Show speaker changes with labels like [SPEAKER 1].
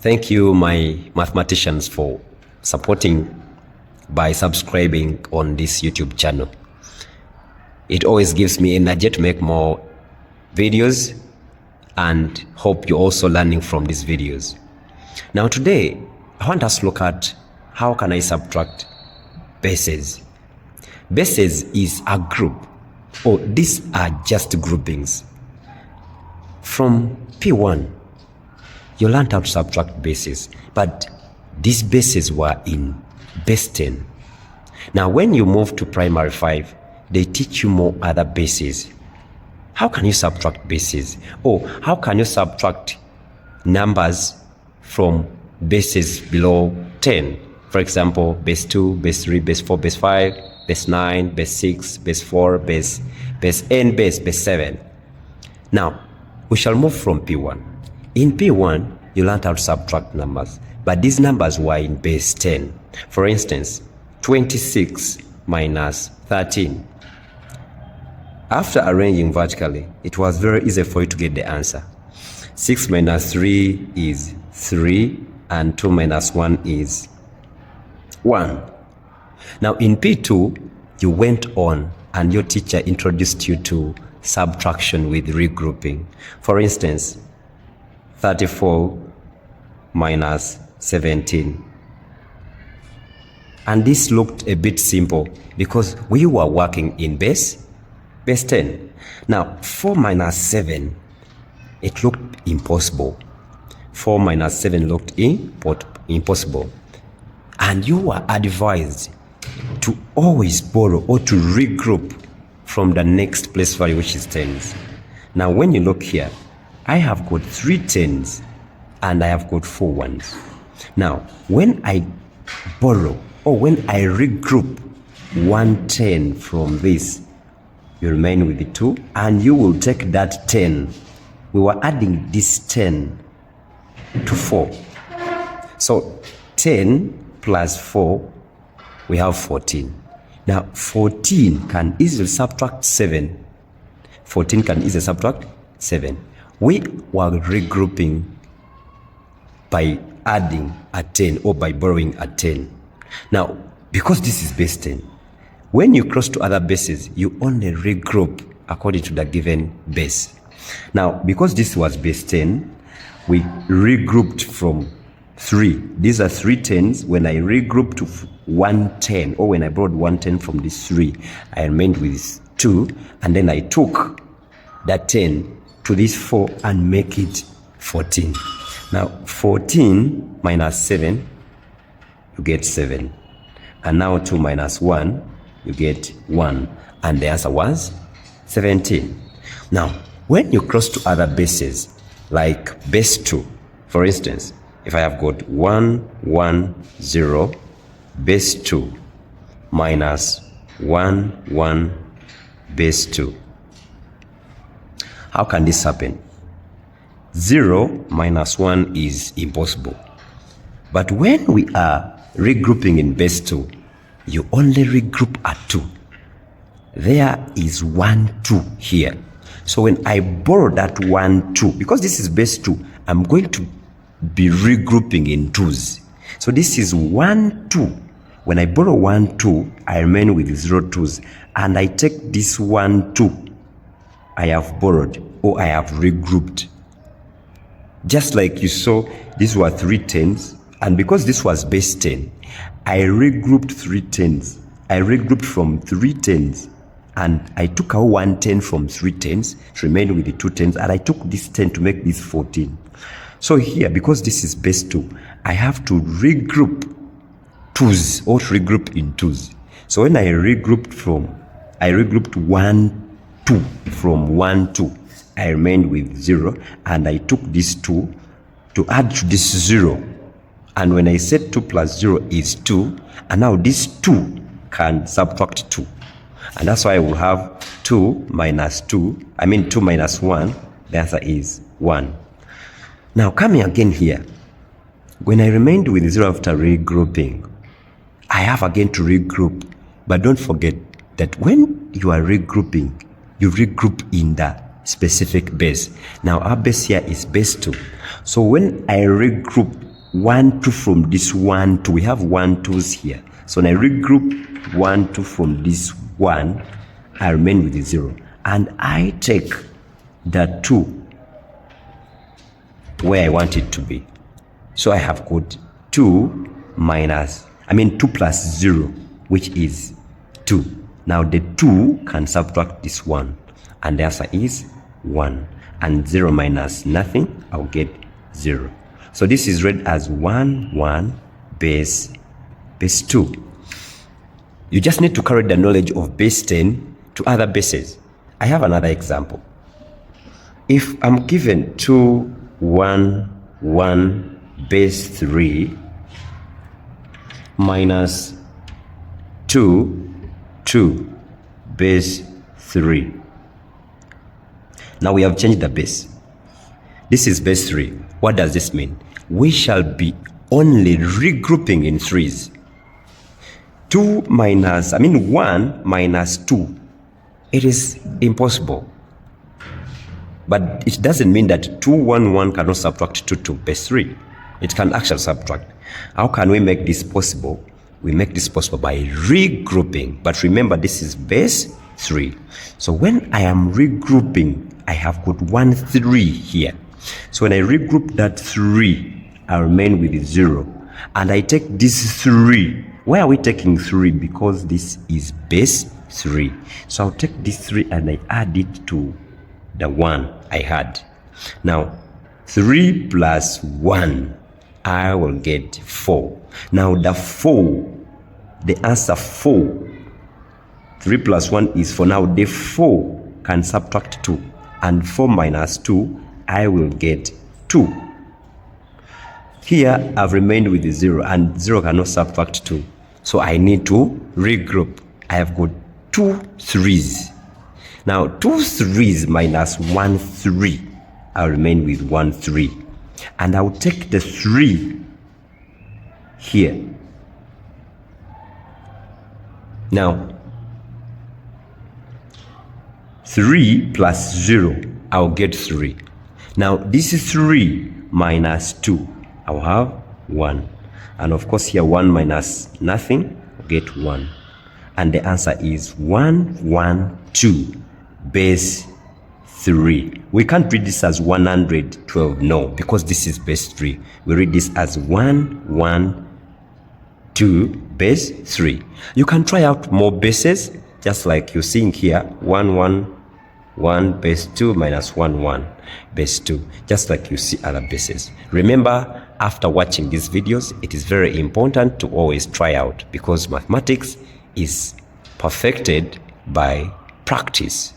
[SPEAKER 1] Thank you, my mathematicians, for supporting by subscribing on this YouTube channel. It always gives me energy to make more videos, and hope you're also learning from these videos. Now today, I want us to look at how can I subtract bases. Bases is a group, or these are just groupings. From P1, you learned how to subtract bases, but these bases were in base 10. Now when you move to primary 5, they teach you more other bases. How can you subtract bases? Or how can you subtract numbers from bases below 10? For example, base 2, base 3, base 4, base 5, base 9, base 6, base 4, base n, base 7. Now, we shall move from P1. In P1, you learned how to subtract numbers, but these numbers were in base 10. For instance, 26 minus 13. After arranging vertically, it was very easy for you to get the answer. 6 minus 3 is 3, and 2 minus 1 is 1. Now in P2, you went on and your teacher introduced you to subtraction with regrouping. For instance, 34 minus 17. And this looked a bit simple because we were working in base 10. Now 4 minus 7, it looked impossible. 4 minus 7 looked impossible. And you were advised to always borrow or to regroup from the next place value, which is 10s. Now when you look here, I have got 3 10s and I have got 4 1s. Now when I borrow or when I regroup 1 10 from this, you remain with the 2 and you will take that 10. We were adding this 10 to 4. So 10 plus 4, we have 14. Now 14 can easily subtract 7. 14 can easily subtract 7. We were regrouping by adding a 10 or by borrowing a 10. Now, because this is base 10, when you cross to other bases, you only regroup according to the given base. Now, because this was base 10, we regrouped from 3. These are 3 10s. When I regrouped to 1 10, or when I brought 1 10 from this 3, I remained with 2, and then I took that 10 to this 4 and make it 14. Now 14 minus 7, you get 7. And now 2 minus 1, you get 1. And the answer was 17. Now, when you cross to other bases, like base 2, for instance, if I have got 1, 1, 0, base 2, minus 1, 1, base 2. How can this happen? 0 minus 1 is impossible. But when we are regrouping in base 2, you only regroup at 2. There is 1, 2 here. So when I borrow that 1, 2, because this is base 2, I'm going to be regrouping in 2s. So this is 1, 2. When I borrow 1, 2, I remain with 0 2s. And I take this 1, 2 I have borrowed, or I have regrouped. Just like you saw, these were 3 10s, and because this was base 10, I regrouped 3 10s. I regrouped from 3 10s, and I took out 1 10 from 3 10s, to remain with the 2 10s, and I took this 10 to make this 14. So here, because this is base 2, I have to regroup 2s, or to regroup in 2s. So when I regrouped 1, 2 from 1, 2, I remained with 0, and I took this 2 to add to this 0. And when I said 2 plus 0 is 2, and now this 2 can subtract 2. And that's why I will have 2 minus 2 minus 1, the answer is 1. Now coming again here, when I remained with 0 after regrouping, I have again to regroup. But don't forget that when you are regrouping, you regroup in the specific base. Now our base here is base 2. So when I regroup 1, 2 from this 1, 2. We have 1, 2s here. So when I regroup 1, 2 from this 1, I remain with the 0. And I take the 2 where I want it to be. So I have got 2 plus 0, which is 2. Now the 2 can subtract this 1, and the answer is 1. And 0 minus nothing, I'll get 0. So this is read as 1, 1, base 2. You just need to carry the knowledge of base 10 to other bases. I have another example. If I'm given 2, 1, 1, base 3 minus 2, 2, base 3. Now we have changed the base. This is base 3. What does this mean? We shall be only regrouping in 3s. 1 minus 2. It is impossible. But it doesn't mean that 2, 1, 1 cannot subtract 2 to base 3. It can actually subtract. How can we make this possible? We make this possible by regrouping. But remember, this is base 3. So when I am regrouping, I have got 1, 3 here. So when I regroup that 3, I remain with 0. And I take this 3. Why are we taking 3? Because this is base 3. So I'll take this 3 and I add it to the 1 I had. Now, 3 plus 1, I will get 4. Now the 4, the answer 4. 3 plus 1 is 4. Now the 4 can subtract 2. And 4 minus 2, I will get 2. Here, I've remained with the 0, and 0 cannot subtract 2. So I need to regroup. I have got 2 3s. Now, 2 3s minus 1 3, I'll remain with 1 3. And I'll take the 3 here. Now, 3 plus 0, I'll get 3. Now, this is 3 minus 2. I'll have 1. And of course, here 1 minus nothing, I'll get 1. And the answer is 1, 1, 2, base 3. We can't read this as 112, no, because this is base 3. We read this as 1, 1, 2, base 3. You can try out more bases, just like you're seeing here, 1, 1, 1, base 2 minus 1, 1, base 2, just like you see other bases. Remember, after watching these videos, it is very important to always try out, because mathematics is perfected by practice.